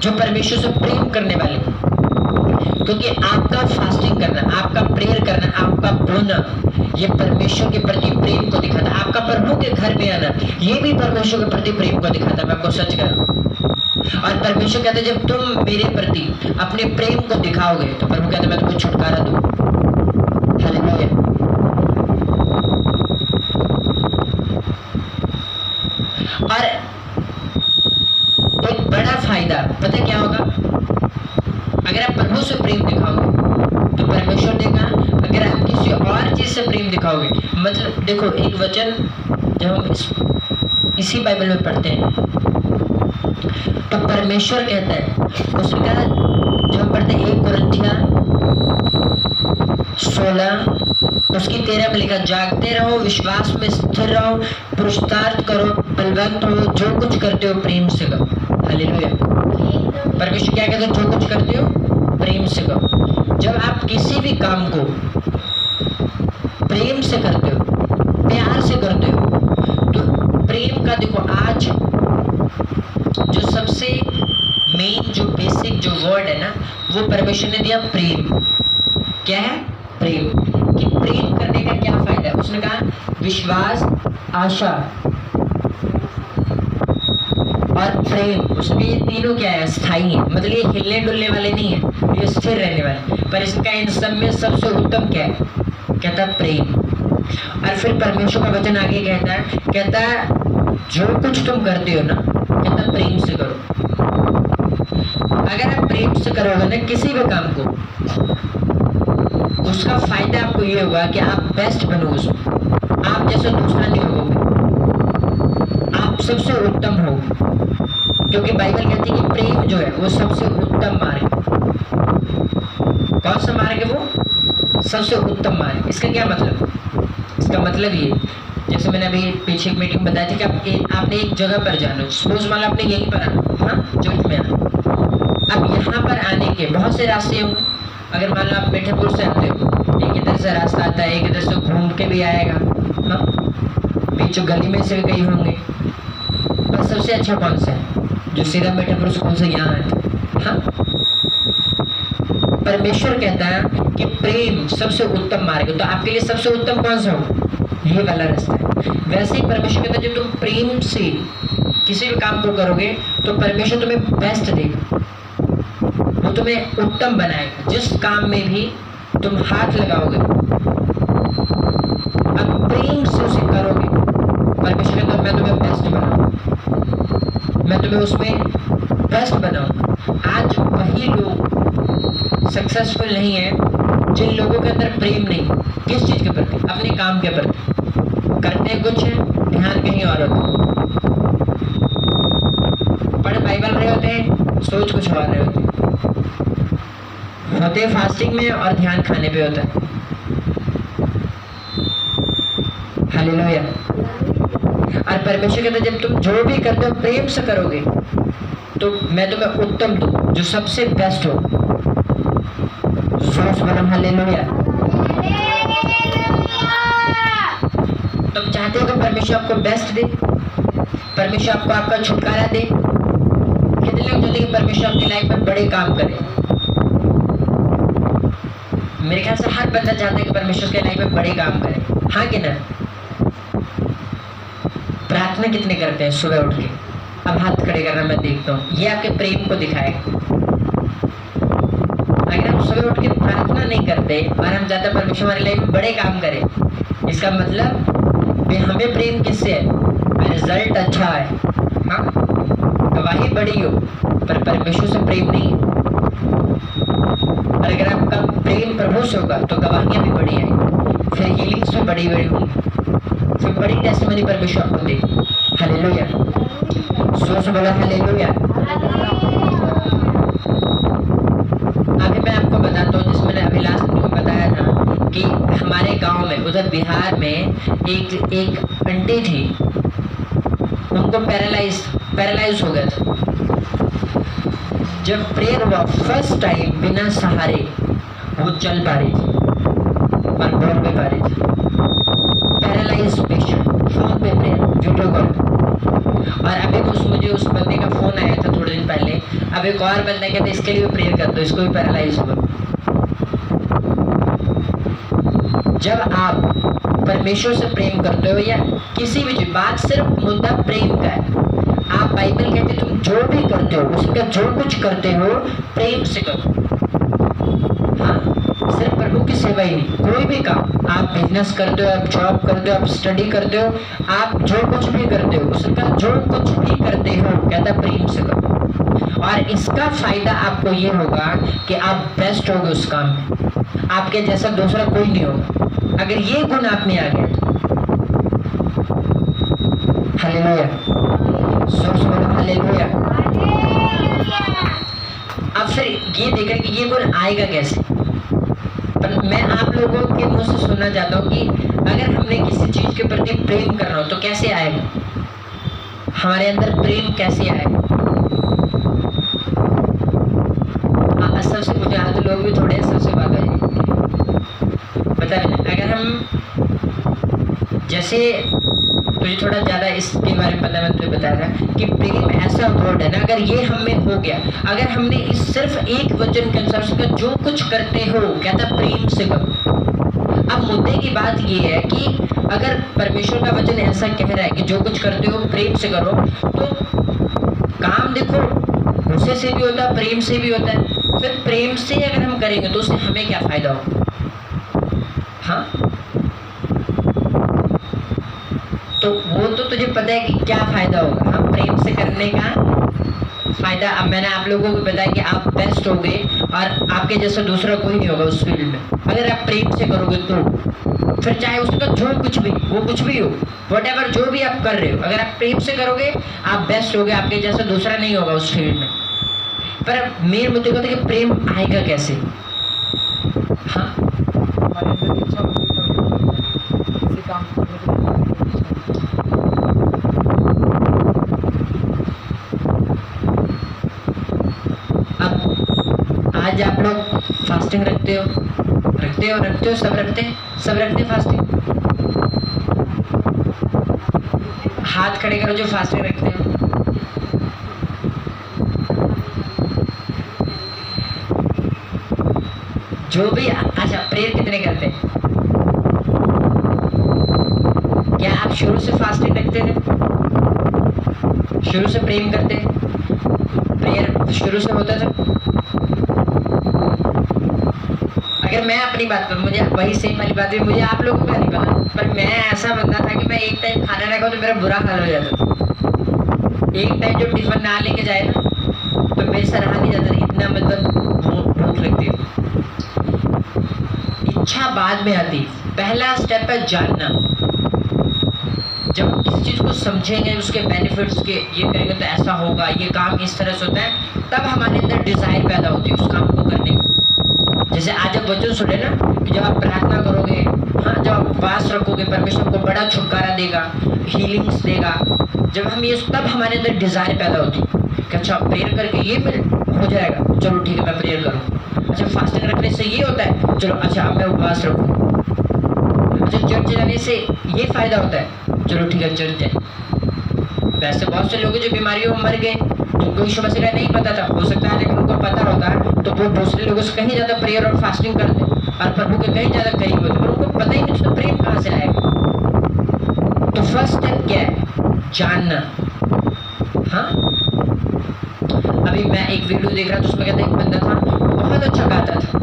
जो परमेश्वर से प्रेम करने वाले, क्योंकि आपका फास्टिंग करना, आपका प्रेयर करना, आपका बोलना, ये परमेश्वर के प्रति प्रेम को दिखाता। आपका प्रभु के घर में आना, ये भी परमेश्वर के प्रति प्रेम को दिखाता। मैं आपको सच कह रहा हूँ। और परमेश्वर कहता है जब तुम मेरे प्रति अपने प्रेम को दिखाओगे तो प्रभु कहता है मैं तुमको छुटकारा दूं। हालेलुया। और एक बड़ा फायदा पता क्या होगा, अगर आप प्रभु से प्रेम दिखाओगे तो परमेश्वर देगा। अगर आप किसी और चीज से प्रेम दिखाओगे, मतलब देखो एक वचन जब हम इसी बाइबल में पढ़ते हैं तो परमेश्वर कहता है, उसका जब हम पढ़ते हैं 1 कुरिन्थियों 16 उसकी 13 में लिखा, जागते रहो, विश्वास में स्थिर रहो, पुरुषार्थ करो, बलवंत हो, जो कुछ करते हो प्रेम से करो। हालेलुया। परमेश्वर क्या कहते हैं, जो कुछ करते हो प्रेम से करो। जब आप किसी भी काम को प्रेम से करते हो, प्यार से करते हो, तो प्रेम का देखो आज जो सबसे मेन जो बेसिक जो वर्ड है ना, वो परमेश्वर ने दिया प्रेम। क्या है? प्रेम। कि प्रेम करने का क्या फायदा है? उसने कहा विश्वास, आशा और प्रेम, उसमें ये तीनों क्या है? स्थायी है। मतलब ये हिलने डुलने वाले नहीं है, ये स्थिर रहने वाले। पर इसका इन सब में सबसे उत्तम क्या है? कहता है प्रेम। और फिर परमेश्वर का वचन आगे कहता है जो कुछ तुम करते हो ना, कहता प्रेम से करो। अगर आप प्रेम से करोगे ना किसी भी काम को, उसका फायदा आपको ये होगा कि आप बेस्ट बनोगे उसमें। आप जैसे दूसरा नहीं होगे, आप सबसे उत्तम हो। क्योंकि बाइबल कहती है कि प्रेम जो है वो सबसे उत्तम मार्ग है। कौन सा मार्ग है वो? सबसे उत्तम मार्ग। इसका क्या मतलब? इसका मतलब ये, जैसे मैंने अभी पीछे एक मीटिंग बताई थी कि आपने एक जगह पर जाना, सपोज मान लो आपने यहीं पर आना, हाँ चर्च में आना। अब यहाँ पर आने के बहुत से रास्ते होंगे। अगर मान लो आप मीठेपुर से आते हो, एक इधर से रास्ता आता है, एक इधर से घूम के भी आएगा, हाँ बीचों गली में से भी कई होंगे। पर सबसे अच्छा कौन सा है? जो सीधा मीठेपुर स्कूल से यहाँ आए। हाँ, परमेश्वर कहता है कि प्रेम सबसे उत्तम मार्ग है। तो आपके लिए सबसे उत्तम कौन सा हो? ये वाला रास्ता है। वैसे ही परमेश्वर कहता है जब तुम प्रेम से किसी भी काम को करोगे तो परमेश्वर तुम्हें बेस्ट देगा, वो तुम्हें उत्तम बनाएगा। जिस काम में भी तुम हाथ लगाओगे, अब प्रेम से उसे करोगे, परमेश्वर कहता है मैं तुम्हें बेस्ट बनाऊं, मैं तुम्हें उसमें बेस्ट बनाऊं। आज वही लोग सक्सेसफुल नहीं है जिन लोगों के अंदर प्रेम नहीं। किस चीज के प्रति? अपने काम के प्रति। करते कुछ है, ध्यान कहीं और होता है। पढ़ बाइबल रहे होते हैं, सोच कुछ और रहे होते फास्टिंग में और ध्यान खाने पे होता है। हालेलुया। और परमेश्वर कहता है जब तुम जो भी करते हो प्रेम से करोगे तो मैं तुम्हें उत्तम दूं, जो सबसे बेस्ट हो। हालेलुया। तुम चाहते हो कि परमेश्वर आपको बेस्ट दे, परमेश्वर आपको आपका छुटकारा दे। कितने लोग चाहते हैं कि परमेश्वर आपकी लाइफ में बड़े काम करे? मेरे ख्याल से हर बंदा चाहता है कि परमेश्वर उसके लाइफ में बड़े काम करे, हाँ कि ना? प्रार्थना कितने करते हैं सुबह उठ के? अब हाथ खड़े करना मैं देखता हूँ, ये आपके प्रेम को दिखाएगा। अगर हम सुबह उठ के प्रार्थना नहीं करते और हम चाहते परमेश्वर हमारी लाइफ में बड़े काम करे, इसका मतलब हमें प्रेम किससे है? रिजल्ट अच्छा है, हाँ गवाही बड़ी हो, पर परमेश्वर से प्रेम नहीं है। और अगर आपका प्रेम प्रभु से होगा तो गवाहियां भी बड़ी आएंगी, फिर हीलिंग्स भी बड़ी बड़ी होंगी, फिर बड़ी टेस्टिमनी परमेश्वर आपको दे। हालेलुया। सोच बोला हालेलुया। अभी मैं आपको बताता हूँ, जिसमें अभी लास्ट में बताया था कि हमारे गांव में उधर बिहार में एक आंटी थी, उनको पैरालाइज हो गया था। जब प्रेयर हुआ फर्स्ट टाइम बिना सहारे वो चल पा रही थी और बोल भी पा रही थी। पैरालाइज पेशेंट, फोन पे प्रेयर, वीडियो कॉल। और अभी मुझे उस बंदे का फोन आया था थोड़े दिन पहले। अब अब एक और बंदा कहते इसके लिए प्रेयर कर दो, इसको भी पैरालाइज होगा। जब आप परमेश्वर से प्रेम करते हो या किसी भी चीज, बात सिर्फ मुद्दा प्रेम का है। आप बाइबल कहते तुम जो भी करते हो उसका जो कुछ करते हो प्रेम से करो। हाँ, सिर्फ प्रभु की सेवा ही नहीं, कोई भी काम, आप बिजनेस करते हो, आप जॉब करते हो, आप स्टडी करते हो, आप जो कुछ भी करते हो उसका जो कुछ भी करते हो कहता प्रेम से करो। और इसका फायदा आपको ये होगा कि आप बेस्ट होगे उस काम में, आपके जैसा दूसरा कोई नहीं होगा अगर ये गुण आप में आ गया तो। हालेलुया, जोर से बोलो हालेलुया। अब फिर ये देखा कि ये गुण आएगा कैसे, पर मैं आप लोगों के मुंह से सुनना चाहता हूँ कि अगर हमने किसी चीज के प्रति प्रेम करना हो तो कैसे आएगा, हमारे अंदर प्रेम कैसे आएगा। असल से मुझे आज लोग भी थोड़े असल से बात है पता है। अगर हम जैसे तुझे थोड़ा ज़्यादा इसके बारे में पता है, मैं तुझे बताया था कि प्रेम ऐसा वर्ड है ना, अगर ये हमें हो गया, अगर हमने इस सिर्फ एक वचन के अनुसार उसका जो कुछ करते हो कहता प्रेम से करो। अब मुद्दे की बात ये है कि अगर परमेश्वर का वचन ऐसा कह रहा है कि जो कुछ करते हो प्रेम से करो, तो काम देखो गुस्से से भी होता है, प्रेम से भी होता है। फिर प्रेम से अगर हम करेंगे तो उससे हमें क्या फायदा होगा। हाँ, तो वो तो तुझे पता है कि क्या फायदा होगा। हाँ, प्रेम से करने का फायदा अब मैंने आप लोगों को बताया कि आप बेस्ट होगे और आपके जैसा दूसरा कोई नहीं होगा उस फील्ड में अगर आप प्रेम से करोगे तो। फिर चाहे उसका जो कुछ भी वो कुछ भी हो, व्हाटएवर जो भी आप कर रहे हो, अगर आप प्रेम से करोगे आप बेस्ट होगे, आपके जैसा दूसरा नहीं होगा उस फील्ड में। पर मेन मुद्दे को था कि प्रेम आएगा कैसे। हाँ, आज आप लोग फास्टिंग रखते हो सब रखते फास्टिंग। हाथ खड़े करो जो फास्टिंग रखते हो। जो भी, अच्छा प्रेयर कितने करते हैं? क्या आप शुरू से फास्टिंग रखते थे, शुरू से प्रेम करते, प्रेयर शुरू से होता था? अगर मैं अपनी बात करूँ, मुझे वही सेम वाली बात है, मुझे आप लोगों का नहीं पता, पर मैं ऐसा बंदा था कि मैं एक टाइम खाना ना खाऊं तो मेरा बुरा हाल हो जाता था। एक टाइम जब टिफिन ना लेके जाए ना तो मेरे से रहा नहीं जाता था, इतना मतलब भूख लगती है। इच्छा बाद में आती, पहला स्टेप है जानना। जब हम किसी चीज़ को समझेंगे, उसके बेनिफिट्स के, ये करेंगे तो ऐसा होगा, ये काम इस तरह से होता है, तब हमारे अंदर डिज़ायर पैदा होती है उस काम को करने की। जैसे आज आप वचन सुने ना कि जब आप प्रार्थना करोगे, हाँ, जब आप उपवास रखोगे, परमेश्वर को बड़ा छुटकारा देगा, हीलिंग्स देगा। जब हम ये, तब हमारे अंदर डिज़ायर पैदा होती है कि अच्छा प्रेयर करके ये मिल हो जाएगा, चलो ठीक है मैं प्रेयर करूँ। अच्छा फास्टिंग रखने से ये होता है, चलो अच्छा अब मैं उपवास रखूँ। अच्छा चर्च जाने से ये फ़ायदा होता है, चलो ठीक है चर्च जाए। वैसे बहुत से लोग जो बीमारियों में मर गए जिनको यीशु मसीह का नहीं पता था, हो सकता है लेकिन उनको पता होता है तो वो दूसरे लोगों से कहीं ज़्यादा प्रेयर और फास्टिंग करते और प्रभु के कहीं ज़्यादा करीब होते, पर उनको पता ही नहीं उसका प्रेम कहाँ से आएगा। तो फर्स्ट स्टेप क्या है? जानना। हाँ, अभी मैं एक वीडियो देख रहा था, उसमें कहता एक बंदा था, बहुत अच्छा गाता था,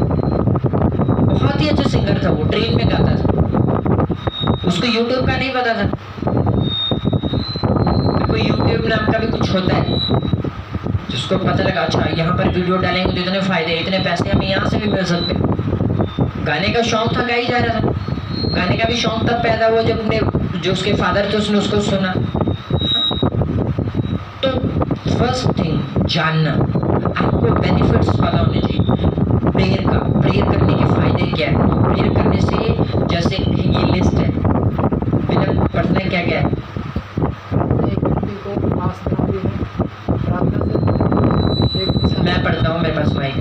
बहुत ही अच्छा सिंगर था, वो ट्रेन में गाता था, उसको यूट्यूब का नहीं पता था। कोई यूट्यूब नाम का भी कुछ होता है जिसको पता लगा अच्छा यहाँ पर वीडियो डालेंगे तो इतने फायदे, इतने पैसे हमें यहाँ से भी मिल सकते। गाने का शौक था, गा ही जा रहा था। गाने का भी शौक तब पैदा हुआ जब अपने जो उसके फादर थे उसने उसको सुना। तो फर्स्ट थिंग जानना, आपको बेनिफिट्स पता होने चाहिए प्रेयर का। प्रेयर करने के फायदे क्या है? प्रेयर करने से जैसे ये लिस्ट है, बिना पढ़ना क्या क्या है? मैं पढ़ता हूँ, मेरे पास माइक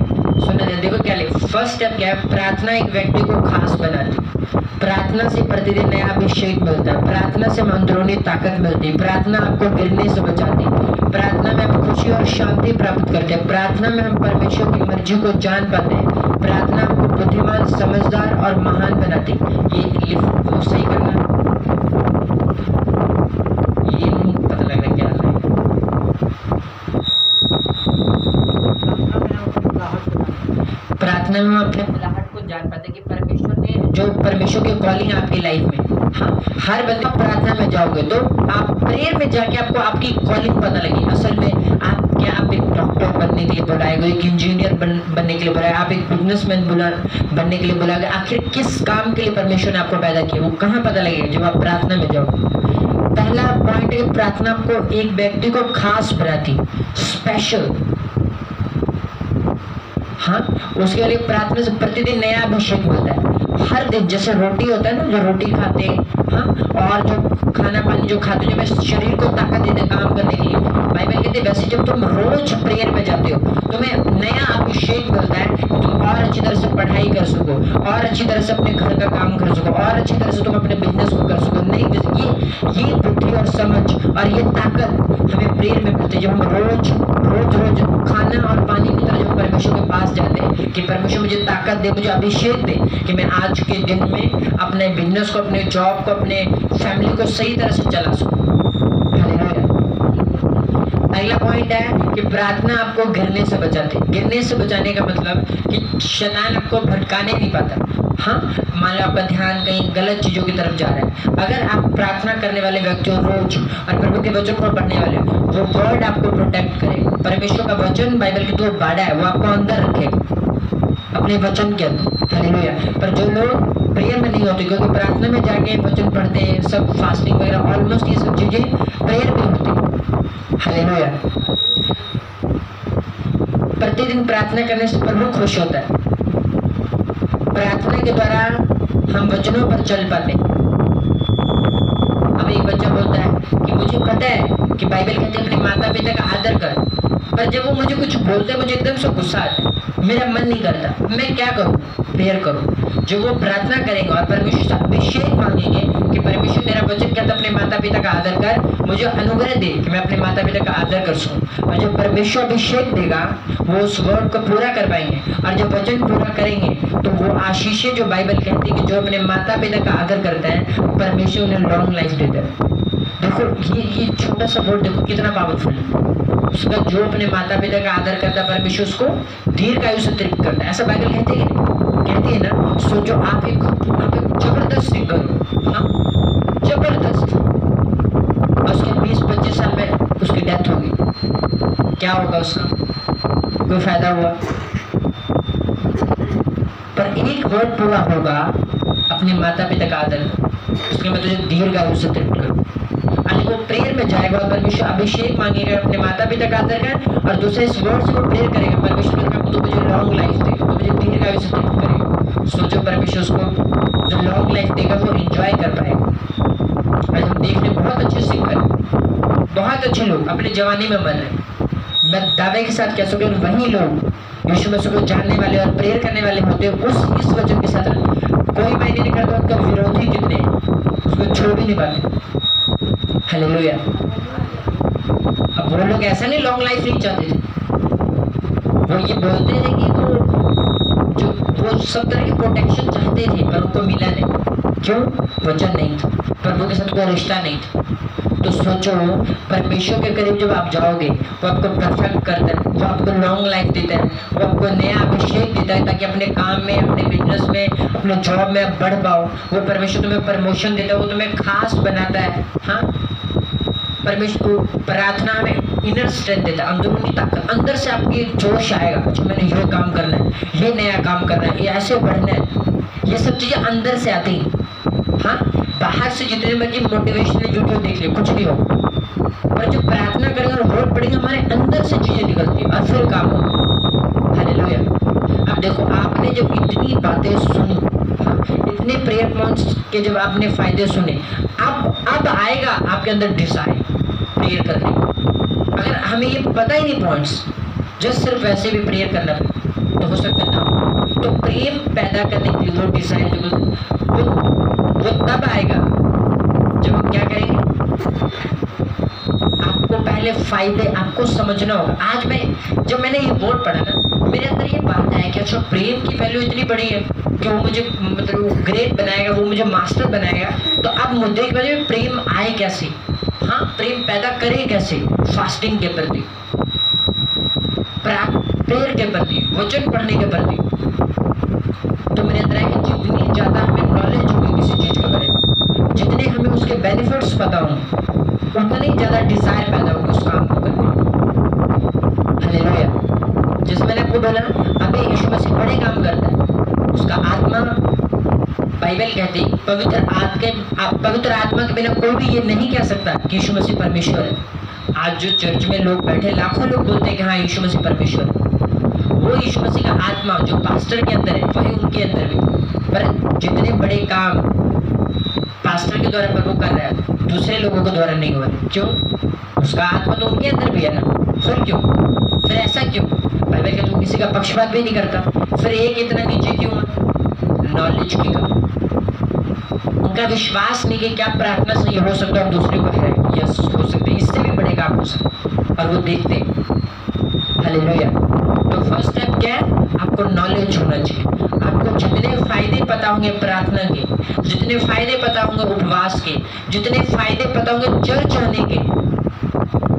सुनने। देखो क्या लिख, फर्स्ट स्टेप क्या है? प्रार्थना एक व्यक्ति को खास बनाती। प्रार्थना से प्रतिदिन नया अभिषेक मिलता है, प्रार्थना से अंदरूनी ताकत मिलती है, प्रार्थना आपको गिरने से बचाती है, प्रार्थना में हम खुशी और शांति प्राप्त करते हैं। प्रार्थना में हम परमेश्वर की मर्जी को जान पाते हैं। प्रार्थना हमको बुद्धिमान, समझदार और महान बनाती है। ये वो सही करना, ये नहीं पता लग रहा क्या है। प्रार्थना में हम अपने बुलाहट को जान पाते हैं कि परमेश्वर ने जो परमेश्वर की कॉलिंग है आपकी लाइफ में। हाँ, हर बंदा प्रार्थना में जाओगे तो आप प्रेयर में जाके आपको आपकी कॉलिंग पता लगी। असल में आप क्या, आप एक डॉक्टर बनने के लिए बुलाए गए, एक इंजीनियर बनने के लिए बुलाए, आप एक बिजनेसमैन बनने के लिए बुलाए गए। आखिर किस काम के लिए परमेश्वर ने आपको पैदा किया, वो कहाँ पता लगेगा? जब आप प्रार्थना में जाओ। पहला पॉइंट है कि प्रार्थना आपको एक व्यक्ति को खास बनाती, स्पेशल। हाँ, उसके लिए प्रार्थना से प्रतिदिन नया अभिषेक मिलता है। हर दिन जैसे रोटी होता है ना, जो रोटी खाते हैं, हाँ, और जो खाना पानी जो खाते हो, जो शरीर को ताकत देते काम करने के लिए, बाइबल कहते हैं वैसे जब तुम रोज प्रेयर में जाते हो तुम्हें नया अभिषेक मिलता है कि तुम और अच्छी तरह से पढ़ाई कर सको, और अच्छी तरह से अपने घर का काम कर सको, और अच्छी तरह से तुम अपने बिजनेस को कर सको। नहीं, ये बुद्धि और समझ और ये ताकत हमें प्रेयर में मिलती है। जब हम रोज खाना और पानी की तरह जब परमेश्वर के पास जाते हैं कि परमेश्वर मुझे ताकत दे, मुझे अभिषेक दे कि मैं आज के दिन में अपने बिजनेस को, अपने जॉब को, अपने फैमिली को सही तरह से चला सकूं। अगला पॉइंट है कि प्रार्थना आपको गिरने से बचाती है। गिरने से बचाने का मतलब कि शैतान आपको भटकाने नहीं पाता। हाँ, मान लो आपका ध्यान कहीं गलत चीजों की तरफ जा रहा है, अगर आप प्रार्थना करने वाले व्यक्ति हो रोज और प्रभु के वचन को पढ़ने वाले हो, वो वर्ड आपको प्रोटेक्ट करेगा। परमेश्वर का वचन, बाइबल की जो बाड़ा है वो आपको अंदर रखेगा अपने वचन के अंदर। हालेलुया। पर जो लोग प्रेयर में नहीं होते, क्योंकि प्रार्थना में जाके वचन पढ़ते हैं, सब फास्टिंग वगैरह ऑलमोस्ट ये सब चीजें प्रेयर में होती। हालेलुया। प्रतिदिन प्रार्थना करने से प्रभु खुश होता है। प्रार्थना के द्वारा हम वचनों पर चल पाते। अब एक बच्चा बोलता है कि मुझे पता है कि बाइबल कहते हैं अपने माता पिता का आदर कर, पर जब वो मुझे कुछ बोलते हैं मुझे एकदम से गुस्सा आता है, मेरा मन नहीं करता, मैं क्या करूं? प्रेयर करूं। जो वो प्रार्थना करेंगे और परमेश्वर से अभिषेक मांगेंगे कि परमेश्वर तेरा वचन कहता अपने माता पिता का आदर कर, मुझे अनुग्रह दे कि मैं अपने माता पिता का आदर कर सकूं। और जब परमेश्वर अभिषेक देगा वो उस वर्ड को पूरा कर पाएंगे, और जब वचन पूरा करेंगे तो वो आशीषें जो बाइबल कहती है कि जो अपने माता पिता का आदर करता है परमेश्वर उन्हें लॉन्ग लाइफ देता है। देखो ये छोटा सा वर्ड देखो कितना पावरफुल है। उसका जो अपने माता पिता का आदर करता है परमेश्वर उसको दीर्घायु से तृप्त करता है, ऐसा बाइबल कहती है ना। सोचो आप एक जबरदस्त सिंगर हो, हाँ, जबरदस्त, और उसके 20-25 साल में उसकी डेथ होगी, क्या होगा उसका? कोई फायदा हुआ? पर एक वर्ड पूरा होगा अपने माता पिता का आदर, उसके मैं तुझे दीर्घायु से तृप्त करूं। वो प्रेयर में जाएगा और परमेश्वर अभिषेक मांगेगा अपने माता पिता का आदर कर, और दूसरे इस वर्ड से वो प्रेयर करेगा परमेश्वर का तो मुझे लॉन्ग लाइफ देगा, तो मुझे दीर्घायु से तृप्त करेगा। सोचो परमेश्वर उसको जो लॉन्ग लाइफ देगा वो एंजॉय कर पाएगा। आज हम देख रहे बहुत अच्छे सिंगर, बहुत अच्छे लोग अपने जवानी में मर रहे। मैं दावे के साथ कह सकूं वही लोग यीशु मसीह को जानने वाले और प्रेयर करने वाले होते हैं इस वचन के साथ कोई मायने नहीं करता उनका विरोधी कितने उसको छोड़ भी नहीं पाते। हालेलुया। अब वो लोग ऐसा नहीं लॉन्ग लाइफ नहीं चाहते थे, वो ये बोलते थे कि वो सब तरह की प्रोटेक्शन चाहते थे पर उनको मिला नहीं। क्यों? वचन नहीं था, प्रभु के साथ कोई रिश्ता नहीं था। तो सोचो परमेश्वर के करीब जब आप जाओगे वो आपको परफेक्ट करता है, वो आपको लॉन्ग लाइफ देता है, वो आपको नया अभिषेक देता है ताकि अपने काम में, अपने बिजनेस में, अपने जॉब में आप बढ़ पाओ। वो परमेश्वर तुम्हें प्रमोशन देता है, वो तुम्हें खास बनाता है। हाँ, परमेश्वर प्रार्थना में इनर स्ट्रेंथ देता है, अंदरूनी ताकत, अंदर से आपकी जोश आएगा, अच्छा मैंने ये काम करना है, ये नया काम करना है, ये ऐसे बढ़ना है, ये सब चीजें अंदर से आती हैं। हाँ, बाहर से जितने मर्जी मोटिवेशनल वीडियो देख ले कुछ भी हो, पर जो प्रार्थना करेंगे और वर्ड पढ़ेंगे हमारे अंदर से चीजें निकलती है और फिर काम होगा। हालेलुया। अब देखो आपने जब इतनी बातें सुनी, हाँ, इतने प्रेयर पॉइंट्स के जब आपने फायदे सुने, अब आएगा आपके अंदर डिजायर प्रेयर करने का। अगर हमें ये पता ही नहीं पॉइंट्स, जस्ट सिर्फ वैसे भी प्रेयर करना तो हो सकता है ना। तो प्रेम पैदा करने के लिए वो डिजायर वो तब आएगा जब हम क्या करेंगे, आपको पहले फायदे आपको समझना होगा। आज जब मैंने ये वर्ड पढ़ा ना, मेरे अंदर ये बात आया कि अच्छा प्रेम की वैल्यू इतनी बड़ी है कि वो मुझे मतलब ग्रेट बनाएगा, वो मुझे मास्टर बनाएगा। तो अब मुद्दे की वजह प्रेम आए कैसे, हाँ प्रेम पैदा करे कैसे? फास्टिंग के प्रति, प्रेयर के प्रति, वचन पढ़ने के प्रति। तो मेरे अंदर है कि जितनी ज्यादा हमें नॉलेज होगी किसी चीज के बारे में, जितने हमें उसके बेनिफिट्स पता होंगे, उतना ही ज्यादा डिजायर पैदा होगी उस काम को करने। हालेलुया। जैसे मैंने आपको बोला अभी यीशु मसीह बड़े काम करता है, उसका आत्मा, बाइबल कहती पवित्र आत्मा के बिना कोई भी ये नहीं कह सकता कि यीशु मसीह परमेश्वर है। आज जो चर्च में लोग बैठे, लाखों लोग बोलते हैं कि हाँ यीशु मसीह परमेश्वर है। वो यीशु मसीह का आत्मा जो पास्टर के अंदर है वही उनके अंदर भी। पर जितने बड़े काम पास्टर के द्वारा प्रभु कर रहा है, दूसरे लोगों के द्वारा नहीं हो रहे। क्यों? उसका आत्मा तो उनके अंदर भी है ना। फिर क्यों? फिर ऐसा क्यों? बाइबल कहती है किसी का पक्षपात भी नहीं करता। फिर एक इतना नीचे क्यों है? नॉलेज की कमी, उनका विश्वास नहीं कि क्या प्रार्थना से ये हो सकता है, हम दूसरे को है यस हो सकते, इससे भी बड़े काम हो सकते, और वो देखते। हालेलुया। तो फर्स्ट स्टेप क्या है? आपको नॉलेज होना चाहिए। आपको जितने फायदे पता होंगे प्रार्थना के, जितने फायदे पता होंगे उपवास के, जितने फायदे पता होंगे चर्च आने के।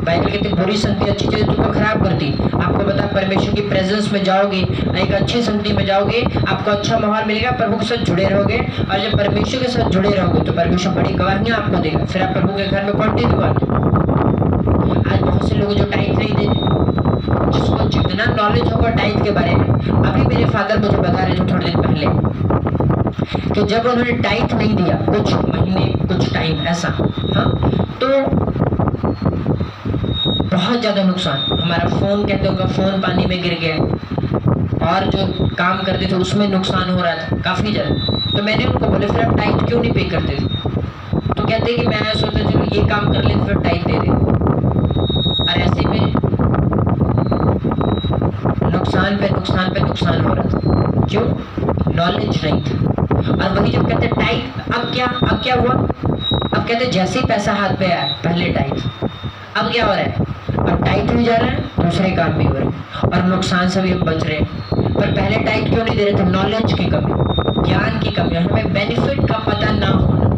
बाइबल कहते बुरी संगति अच्छी चीजें तुमको खराब करती। आपको पता परमेश्वर की प्रेजेंस में जाओगे, एक अच्छी संगति में जाओगे, आपको अच्छा माहौल मिलेगा, प्रभु के साथ जुड़े रहोगे। और जब परमेश्वर के साथ जुड़े रहोगे तो परमेश्वर बड़ी गवाहियां आपको देगा। फिर आप प्रभु के घर में कंटिन्यू आते। आज बहुत से लोग जो टाइट नहीं देते, जिसको जितना नॉलेज होगा टाइट के बारे में। अभी मेरे फादर मुझे बता रहे थे थोड़े दिन पहले कि जब उन्होंने टाइट नहीं दिया कुछ महीने कुछ टाइम ऐसा, हाँ, तो बहुत ज्यादा नुकसान। हमारा फोन कहते होगा फोन पानी में गिर गया, और जो काम करते थे उसमें नुकसान हो रहा था काफी ज्यादा। तो मैंने उनको बोले फिर आप टाइट क्यों नहीं पे करते थे? तो कहते कि मैं सोचता चलो ये काम कर ले फिर टाइट दे दे, और ऐसे में नुकसान पे नुकसान हो रहा था। क्यों? नॉलेज नहीं था। और वही जब कहते टाइट, अब क्या हुआ? अब कहते जैसे ही पैसा हाथ पे आया पहले टाइट, अब क्या हो रहा है? अब टाइट भी जा रहा है, दूसरे काम भी हो रहे हैं, और नुकसान से भी हम बच रहे हैं। पर पहले टाइट क्यों नहीं दे रहे थे? नॉलेज की कमी, ज्ञान की कमी, हमें बेनिफिट का पता ना होना।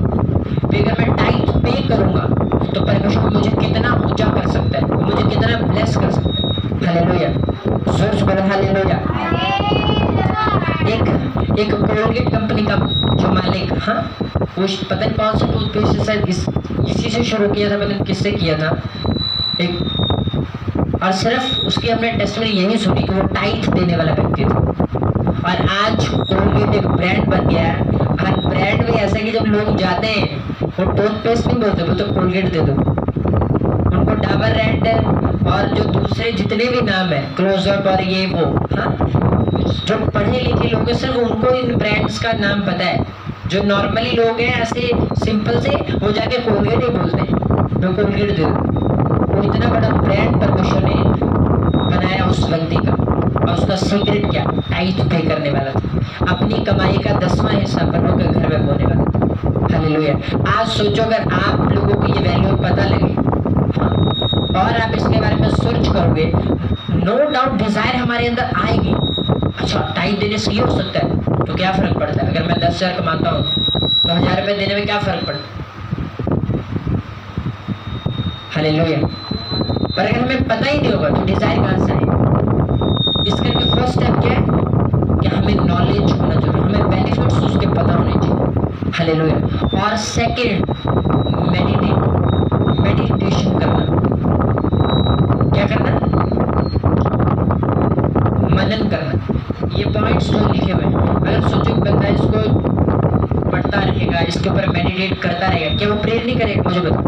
तो अगर मैं टाइट पे करूंगा तो परमेश्वर मुझे कितना ऊंचा कर सकता है, मुझे कितना ब्लेस कर सकता है। हालेलुया। जोर से बोलो हालेलुया। एक कोलगेट कंपनी का जो मालिक, हाँ, वो पता नहीं कौन सा टूथपेस्ट शायद इसी से शुरू किया था, पता नहीं किससे किया था एक, और सिर्फ उसकी हमने टेस्टमनी यही सुनी कि वो टाइट देने वाला व्यक्ति था। और आज कोलगेट एक ब्रांड बन गया है। और ब्रांड भी ऐसा है कि जब लोग जाते हैं वो टूथपेस्ट नहीं बोलते, वो तो कोलगेट दे दो। उनको डाबर रेड और जो दूसरे जितने भी नाम है, क्लोजअप और ये वो, हाँ, जो पढ़े लिखे लोग हैं सिर्फ उनको इन ब्रांड्स का नाम पता है। जो नॉर्मली लोग हैं ऐसे सिंपल से वो जाके कोलगेट ही बोलते हैं, तो कोलगेट दे दो। वो इतना बड़ा ब्रांड परमेश्वर ने बनाया उस व्यक्ति का, और उसका सीक्रेट क्या? टाइट पे करने वाला था। अपनी कमाई का 10वां हिस्सा प्रभु के घर में बोने वाला था। हालेलुया। आज सोचो अगर आप लोगों को ये वैल्यू पता लगे, हाँ, और आप इसके बारे में सर्च करोगे, नो डाउट डिजायर हमारे अंदर आएगी। अच्छा टाइट देने से ये हो सकता है, तो क्या फर्क पड़ता है? अगर मैं 10,000 कमाता हूँ तो 1,000 रुपये देने में क्या फर्क पड़ता है? हालेलुया। पर अगर हमें पता ही नहीं होगा तो डिजायर कहाँ से आएगा? इस करके फर्स्ट स्टेप क्या है कि हमें नॉलेज होना चाहिए, हमें बेनिफिट्स उसके पता होने चाहिए। हालेलुया। और सेकंड, मेडिटेशन करना। क्या करना? मनन करना। ये पॉइंट्स जो लिखे हुए हैं, अगर सोचो बंदा इसको पढ़ता रहेगा, इसके ऊपर मेडिटेट करता रहेगा, क्या वो प्रेयर नहीं करेगा? मुझे बताओ।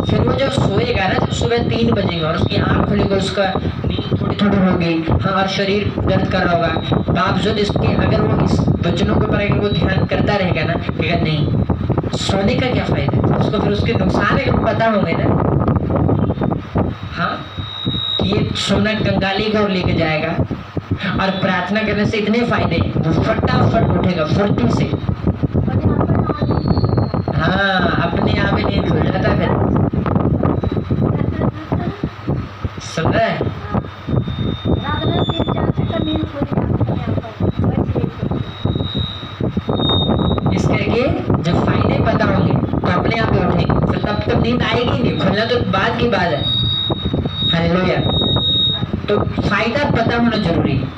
फिर वो जब सोएगा ना, जब सुबह 3 बजेगा और उसकी आँख खुलेगी, उसका नींद थोड़ी हो गई, हाँ, और शरीर दर्द कर रहा होगा, बावजूद इसके अगर वो इस वचनों के ऊपर अगर वो ध्यान करता रहेगा ना, कहेगा नहीं सोने का क्या फायदा है, उसको फिर उसके नुकसान है पता होंगे ना, हाँ, कि ये सोना कंगाली को लेके जाएगा। और प्रार्थना करने से इतने फायदे, वो फटाफट उठेगा फुर्ती से, हाँ, अपने आप ही नींद खुल जाता है। सुन रहे हैं? इस करके जब फायदे पता होंगे तो अपने आप ही उठेंगे, फिर तब तक नींद आएगी नहीं, खुलना तो बाद की बात है। हालेलुया। तो फायदा पता होना जरूरी है,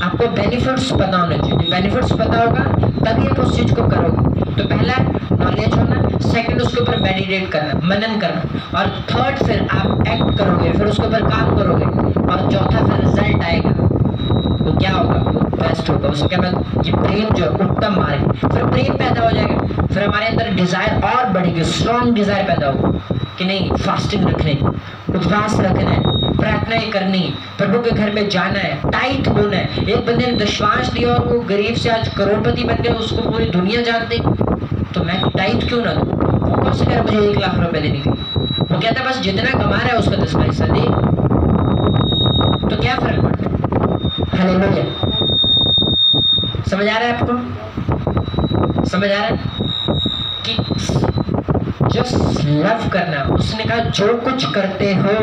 आपको बेनिफिट्स पता होना चाहिए। बेनिफिट्स पता होगा तभी आप उस चीज को करोगे। तो पहला नॉलेज होना, सेकंड उसके ऊपर मेडिटेट करना, मनन करना, और थर्ड फिर आप एक्ट करोगे, फिर उसके ऊपर काम करोगे, और चौथा फिर रिजल्ट आएगा। तो क्या होगा? बेस्ट होगा। उसके बाद ये प्रेम जो है उत्तम मार्ग, फिर प्रेम पैदा हो जाएगा, फिर हमारे अंदर डिजायर और बढ़ेगी, स्ट्रॉन्ग डिजायर पैदा होगा कि नहीं फास्टिंग रखनी, उपवास रखना है, प्रार्थनाएं करनी, प्रभु के घर में जाना है, टाइट होना है। एक बंदे ने दशवांश दिया और वो गरीब से आज करोड़पति बन गया, उसको पूरी दुनिया जानती, तो मैं टाइट क्यों ना दूं? वो कौन से कह मुझे 1 लाख रुपए देने के? वो कहता बस जितना कमा रहा है उसका 10 पैसा दे, तो क्या फर्क पड़ता है? हालेलुया। समझ आ रहा है आपको? समझ आ रहा है कि जस्ट लव करना, उसने कहा जो कुछ करते हो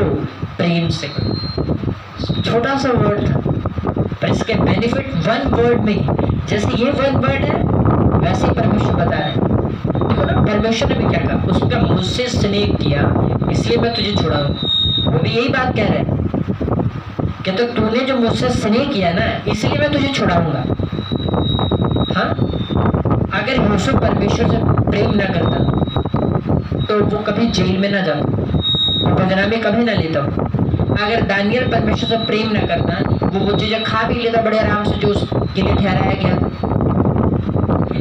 प्रेम से करो। छोटा सा वर्ड था पर इसके बेनिफिट वन वर्ड में ही, जैसे ये वन वर्ड है वैसे ही परमेश्वर बता रहे हैं। देखो ना, परमेश्वर ने भी क्या कहा, उसका मुझसे स्नेह किया इसलिए मैं तुझे छुड़ाऊं। वो भी यही बात कह रहे हैं कि तो तूने जो मुझसे स्नेह किया ना इसलिए मैं तुझे छुड़ाऊंगा। हाँ, अगर यूसुफ परमेश्वर से प्रेम ना करता तो वो कभी जेल में ना जाता, बदनामी कभी ना लेता। अगर दानियल परमेश्वर से प्रेम ना करता, वो चीजें खा भी लेता बड़े आराम से जो उसके लिए ठहराया गया,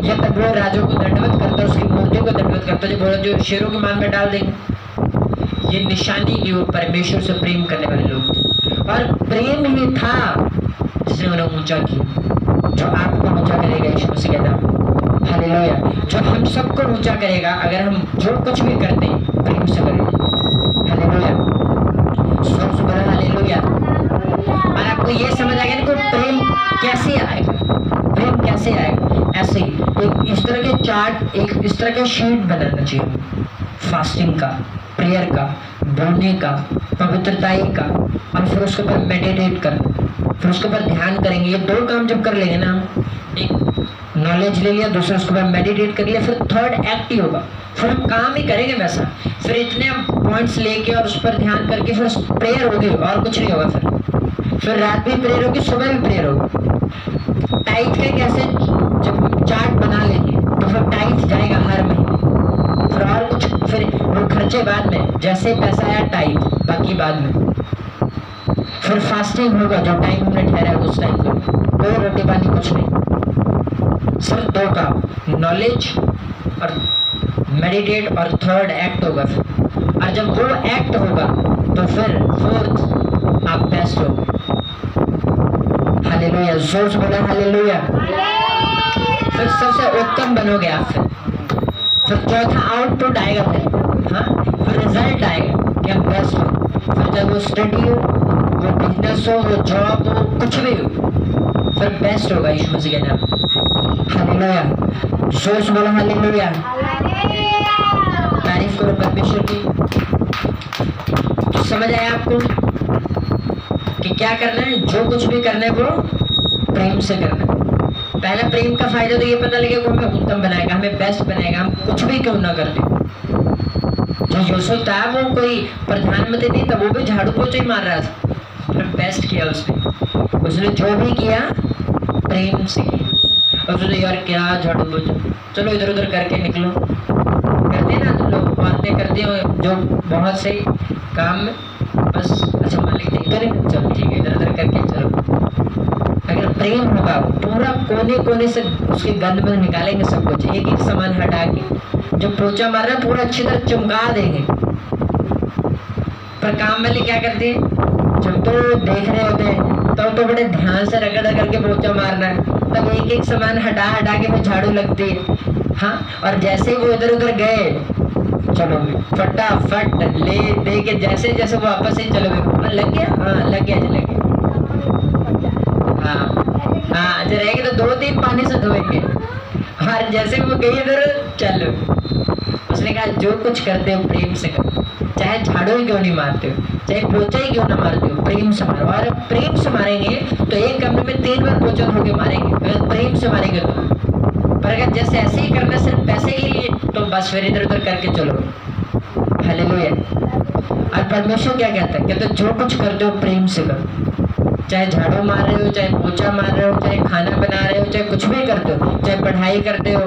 या तब वो राजों को दंडवत करता, उसकी मूर्तियों को दंडवत करता, जो बोला जो शेरों की मान में डाल देंगे। ये निशानी की वो परमेश्वर से प्रेम करने वाले लोग थे, और प्रेम ही था जिसने उन्हें ऊंचा किया, जो आपको ऊंचा करेगा। यीशु मसीह कहता हालेलुया, जो हम सबको ऊंचा करेगा अगर हम जो कुछ भी करते हैं प्रेम से करें। Hallelujah, hallelujah. और आपको ये समझ आ गया ना प्रेम कैसे आएगा? प्रेम कैसे आएगा? ऐसे ही एक इस तरह के चार्ट, एक इस तरह का शीट बनाना चाहिए, फास्टिंग का, प्रेयर का, बोलने का, पवित्रताई का, और फिर उसके ऊपर मेडिटेट करना, फिर उसके ऊपर ध्यान करेंगे। ये 2 काम जब कर लेंगे ना, एक नॉलेज ले लिया, दूसरा उसके बाद मेडिटेट कर लिया, फिर थर्ड एक्ट ही होगा, फिर हम काम ही करेंगे वैसा। फिर इतने पॉइंट्स लेके और उस पर ध्यान करके फिर प्रेयर होगी और कुछ नहीं होगा। फिर रात भी प्रेयर होगी, सुबह भी प्रेयर होगी। टाइट का कैसे, जब हम चार्ट बना लेंगे तो फिर टाइट जाएगा हर महीने, फिर और कुछ, फिर वो खर्चे बाद में, जैसे पैसा आया टाइट, बाकी बाद में। फिर फास्टिंग होगा, जो टाइम हमने ठहरा है उस टाइम को, कोई रोटी पानी कुछ नहीं, सिर्फ 2 काम, नॉलेज और मेडिटेट, और थर्ड एक्ट होगा। और जब वो एक्ट होगा तो फिर फोर्थ आप बेस्ट हो। हालेलुया, जोर से बोला हालेलुया। फिर सबसे उत्तम बनोगे आप। फिर चौथा आउटपुट आएगा, फिर रिजल्ट आएगा कि आप बेस्ट हो। फिर जब वो स्टडी हो, वो बिजनेस हो, वो जॉब हो, कुछ भी हो, फिर बेस्ट होगा यीशु मसीह के नाम। हालेलुया, जोर से बोलो हालेलुया। तारीफ करो परमेश्वर की। तो समझ आया आपको कि क्या करना है? जो कुछ भी करना है वो प्रेम से करना है। पहला प्रेम का फायदा तो ये पता लगेगा वो हमें उत्तम बनाएगा, हमें बेस्ट बनाएगा, हम कुछ भी क्यों ना कर दे। जो यूसुफ था वो कोई प्रधानमंत्री नहीं था, वो भी झाड़ू पोछा ही मार रहा था, फिर बेस्ट किया उसने जो भी किया प्रेम से किया। उसने यार क्या झाड़ू पोछा, चलो इधर उधर करके निकलो, करते ना तो लोग बातें करते हो जो बहुत सही काम में, बस अच्छा मालिक नहीं करेंगे, चलो ठीक है, इधर उधर करके चलो। अगर प्रेम होगा पूरा कोने कोने से उसके गंद में निकालेंगे सब कुछ, एक एक सामान हटा के, जो पोछा मार रहा है पूरा अच्छी तरह चमका देंगे। पर काम वाले क्या करते हैं, जब तो देख रहे होते हैं तब तो बड़े ध्यान से रगड़ रगड़ के पोछा मारना है, तब एक एक सामान हटा हटा के फिर झाड़ू लगती है। हाँ, और जैसे ही वो इधर उधर गए, चलो फटाफट ले दे के जैसे जैसे वापस ही चलो लग गया, हाँ लग गया जी, लग गया। हाँ, जो रहेगी तो 2-3 पानी से धोएंगे, और जैसे वो गई इधर चलो। उसने कहा जो कुछ करते हो प्रेम से करो, चाहे झाड़ू ही क्यों नहीं मारते हो, चाहे पोछा ही क्यों ना मारते हो, प्रेम से मारो। और प्रेम से मारेंगे तो एक कमरे में 3 बार पोछा धो के मारेंगे, अगर प्रेम से मारेंगे तो। पर अगर जैसे ऐसे ही करना सिर्फ पैसे के लिए, तो बस फिर इधर उधर करके चलो। हालेलुया। और परमेश्वर क्या कहता है? कहता है जो कुछ करते हो प्रेम से करो। चाहे झाड़ू मार रहे हो, चाहे पोछा मार रहे हो, चाहे खाना बना रहे हो, चाहे कुछ भी करते हो, चाहे पढ़ाई करते हो,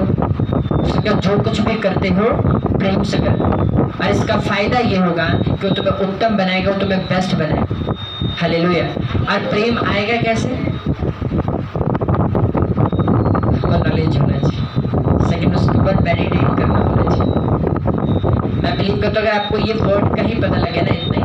उसका जो कुछ भी करते हो प्रेम से करो। और इसका फायदा ये होगा कि वो तुम्हें उत्तम बनाएगा, वो तुम्हें बेस्ट बनाएगा। हालेलुया। और प्रेम आएगा कैसे? नॉलेज होना चाहिए। सेकंड, उसके ऊपर मेडिटेट करना होना चाहिए। मैं बिलीव करता हूँ अगर आपको ये वर्ड का ही पता लगे ना इतना ही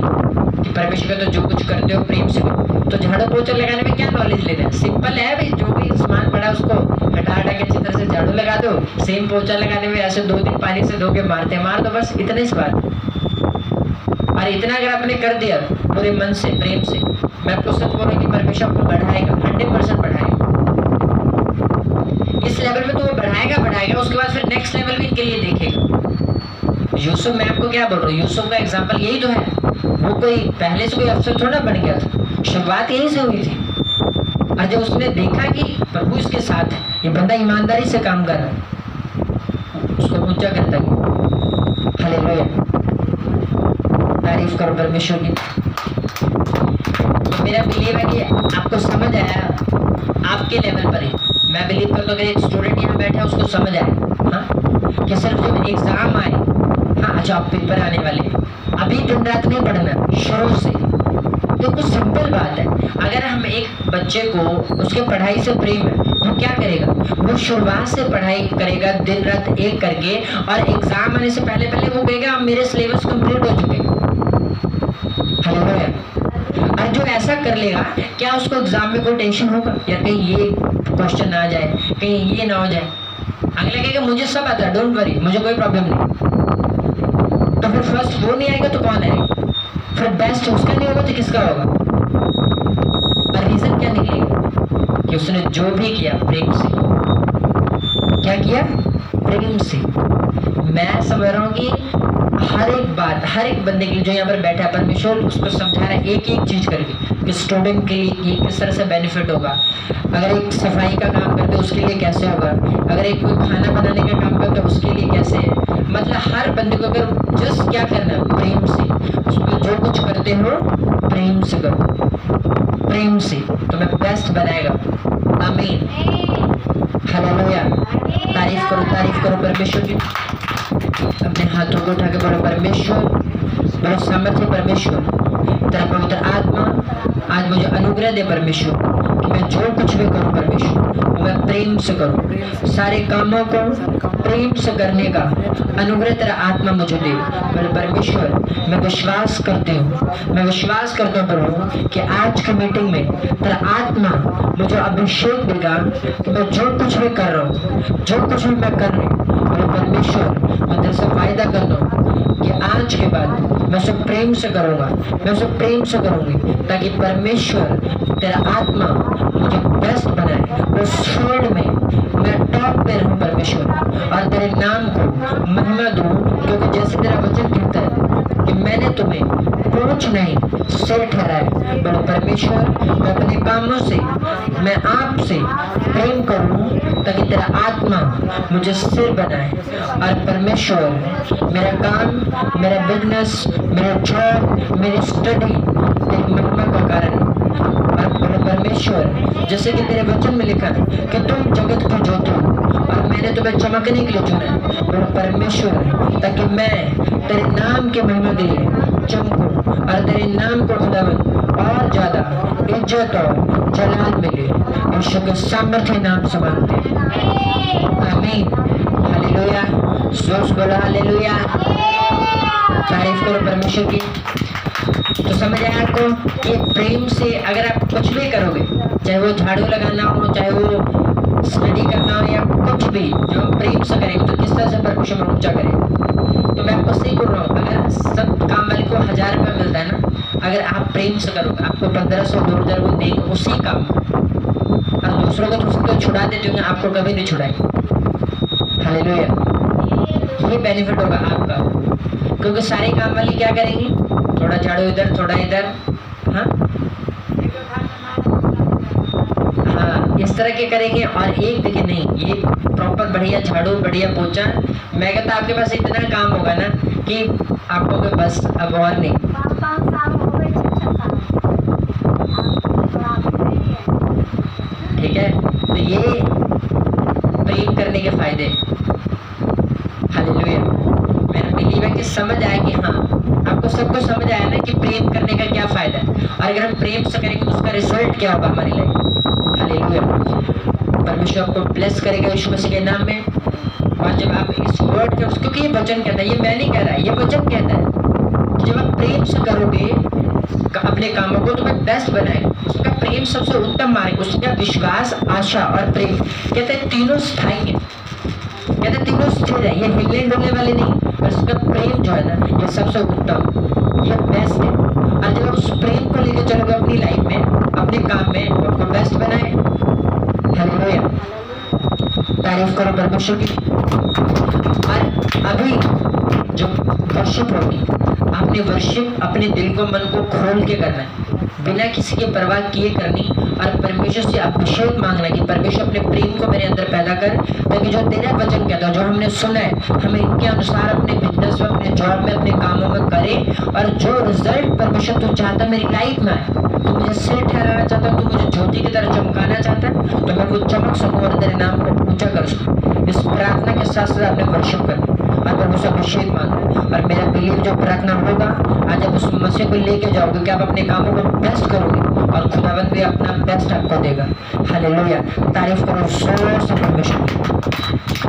कि परमेश्वर का तो जो कुछ करते हो प्रेम से करो, तो झाड़ू पोछा लगाने में क्या नॉलेज लेना है? सिंपल है भाई, जो भी सामान पड़ा उसको हटा हटा के अच्छी तरह से झाड़ू लगा दो। सेम पोछा लगाने में ऐसे 2 दिन पानी से धो के मार दो, बस इतना ही बात। और इतना अगर आपने कर दिया पूरे मन से, प्रेम से, मैं आपको सच बोल रहा हूँ कि परमेश्वर आपको बढ़ाएगा, 100% बढ़ाएगा। इस लेवल में तो वो बढ़ाएगा, उसके बाद फिर नेक्स्ट लेवल भी इनके लिए देखेगा। यूसुफ, मैं आपको क्या बोल रहा हूँ, यूसुफ का एग्जाम्पल यही तो है। वो कोई पहले से कोई अफसर थोड़ा बन गया था, शुरुआत यहीं से हुई थी। और जब उसने देखा कि प्रभु इसके साथ है, ये बंदा ईमानदारी से काम कर रहा है, उसको ऊंचा करता गया। हालेलुया। तारीफ करो परमेश्वर की। तो मेरा बिलीव है कि आपको समझ आया आपके लेवल पर ही। मैं बिलीव करता हूँ अगर एक स्टूडेंट यहाँ बैठा है उसको समझ आए, हाँ, कि सिर्फ जब एग्जाम आए, हाँ अच्छा आप पेपर आने वाले, अभी दिन रात नहीं पढ़ना, शुरू से। तो कुछ सिंपल बात है, अगर हम एक बच्चे को उसके पढ़ाई से प्रेम है, वो क्या करेगा? वो शुरुआत से पढ़ाई करेगा दिन रात एक करके, और एग्जाम आने से पहले पहले वो कहेगा मेरे सिलेबस कंप्लीट हो चुके। हालेलुया। और जो ऐसा कर लेगा, क्या उसको एग्जाम में कोई टेंशन होगा? यार कहीं ये क्वेश्चन ना आ जाए, कहीं ये ना हो जाए। अगले कहेगा मुझे सब आता है, डोंट वरी, मुझे कोई प्रॉब्लम नहीं। तो फिर फर्स्ट वो नहीं आएगा तो कौन आएगा? फिर बेस्ट उसका नहीं होगा तो किसका होगा? और रीजन क्या निकलेगा? कि उसने जो भी किया प्रेम से। क्या किया? प्रेम से। मैं समझ रहा हूँ कि हर एक बात, हर एक बंदे के लिए जो यहाँ पर बैठा है, परमेश्वर उसको समझा रहा है एक एक चीज करके कि स्टूडेंट के लिए ये किस तरह से बेनिफिट होगा। अगर एक सफाई का काम करते उसके लिए कैसे होगा, अगर एक कोई खाना बनाने का काम करते उसके लिए कैसे है। मतलब हर बंदे को अगर जस्ट क्या करना है? प्रेम से। उसको जो कुछ करते हो प्रेम से करो, प्रेम से तुम्हें बेस्ट बनाएगा। आमीन। हालेलुया। तारीफ करो परमेश्वर की। अपने हाथों को उठा के बोलो परमेश्वर, बड़ा सामर्थ्य परमेश्वर, तेरा पवित्र आत्मा आज मुझे अनुग्रह दे परमेश्वर, कि मैं जो कुछ भी करूं परमेश्वर वो मैं प्रेम से करूं। सारे कामों को प्रेम से करने का अनुग्रह तेरा आत्मा मुझे दे। बोले परमेश्वर मैं विश्वास करती हूँ प्रभु कि आज की मीटिंग में तेरा आत्मा मुझे अभिषेक देगा कि मैं जो कुछ भी कर रहा हूँ, जो कुछ भी मैं कर रही हूँ, परमेश्वर मैं तेरे से वायदा करता हूँ कि आज के बाद मैं उसे प्रेम से करूँगा, मैं उसे प्रेम से करूँगी, ताकि परमेश्वर तेरा आत्मा मुझे बेस्ट बनाए, उस फील्ड में मैं टॉप पे रहूँ परमेश्वर, और तेरे नाम को महिमा दूँ। क्योंकि जैसे तेरा वचन कहता है कि मैंने तुम्हें पूंछ नहीं सिर ठहराया। बोलो परमेश्वर मैं अपने कामों से, मैं आपसे प्रेम करूँ ताकि तेरा आत्मा मुझे सिर बनाए। और परमेश्वर मेरा काम, मेरा बिजनेस, मेरा जॉब, मेरी स्टडी तेरी महिमा का कारण। और परमेश्वर जैसे कि तेरे वचन में लिखा है कि तुम जगत को ज्योति हो और मैंने तुम्हें चमकने के लिए चुना है। और परमेश्वर ताकि मैं तेरे नाम के महिमा के लिए चमकूं और तेरे नाम को खुदावंद और ज्यादा इज्जत और जलाल मिले। यीशु के सामर्थ्य नाम से मांगते हैं, आमीन। हालेलुया। जोर से बोलो हालेलुया। तारीफ करो परमेश्वर की। तो समझ आया आपको कि प्रेम से अगर आप कुछ भी करोगे, चाहे वो झाड़ू लगाना हो, चाहे वो स्टडी करना हो, या कुछ भी जो हम प्रेम से करेंगे तो किस तरह से परमेश्वर में ऊंचा करेंगे। तो मैं आपको सही बोल रहा हूँ, अगर सब काम वाले को 1000 रुपया मिलता है ना, अगर आप प्रेम से करोगे आपको 1500 2000 वो देंगे उसी काम को। और दूसरों को तो उसको छुड़ा देते होंगे, आपको कभी नहीं छुड़ाएंगे। हालेलुया। ये बेनिफिट होगा आपका। क्योंकि सारे काम वाली क्या करेंगी, थोड़ा झाड़ू इधर थोड़ा इधर, हाँ हाँ इस तरह के करेंगे। और एक देखिए नहीं, ये प्रॉपर बढ़िया झाड़ू बढ़िया पोछा, मैं कहता आपके पास इतना काम होगा ना कि आप कहोगे बस अब और नहीं। ठीक है, तो ये प्रेम करने के फायदे। हालेलुया। मेरा बिलीव है कि समझ आए कि हाँ आपको सबको समझ आया ना कि प्रेम करने का क्या फायदा है, और अगर हम प्रेम से करेंगे तो उसका रिजल्ट क्या होगा हमारी लाइफ। हालेलुया। परमेश्वर आपको ब्लेस करेगा यीशु मसीह के नाम में। और जब आप इस वर्ड के, क्योंकि ये वचन कहता है, ये मैं नहीं कह रहा, ये वचन कहता है कि जब आप प्रेम से करोगे अपने कामों को तो मैं बेस्ट बनाए। उसका प्रेम सबसे उत्तम मार्ग, उसका विश्वास आशा और प्रेम कहते हैं तीनों स्थायी है, कहते हैं तीनों स्थिर है, ये हिलने डुलने वाले नहीं। बस उसका प्रेम जो है ना ये सबसे उत्तम, ये बेस्ट है। और जब उस प्रेम को लेकर चलोगे अपनी लाइफ में अपने काम में तो आपको बेस्ट बनाए। हालेलुया। तारीफ करो परमेश्वर की। और अभी जो वर्शिप होगी, आपने वर्शिप अपने दिल को मन को खोल के करना है, बिना किसी की परवाह किए करनी, और परमेश्वर से अभिषेक मांगना कि परमेश्वर अपने प्रेम को मेरे अंदर पैदा कर, ताकि जो तेरा वचन कहता है, जो हमने सुना है, हमें इनके अनुसार अपने बिजनेस में, अपने जॉब में, अपने कामों में करें। और जो रिजल्ट परमेश्वर तू चाहता मेरी लाइफ में आए, तू मुझे सिर ठहराना चाहता है, तू मुझे ज्योति की तरह चमकाना चाहता है, तो मैं वो चमक सकूँ और तेरे नाम को ऊंचा कर सकूँ। इस प्रार्थना के साथ साथ अपने वर्शिप करना और परमेश्वर अभिषेक मांगना। और मेरा बिलीव जो प्रार्थना होगा आज आप उस मसीह को लेके जाओगे कि आप अपने कामों को बेस्ट करोगे और खुदावंद भी अपना बेस्ट आपको देगा। हालेलुया। तारीफ करो जोर से परमेश्वर।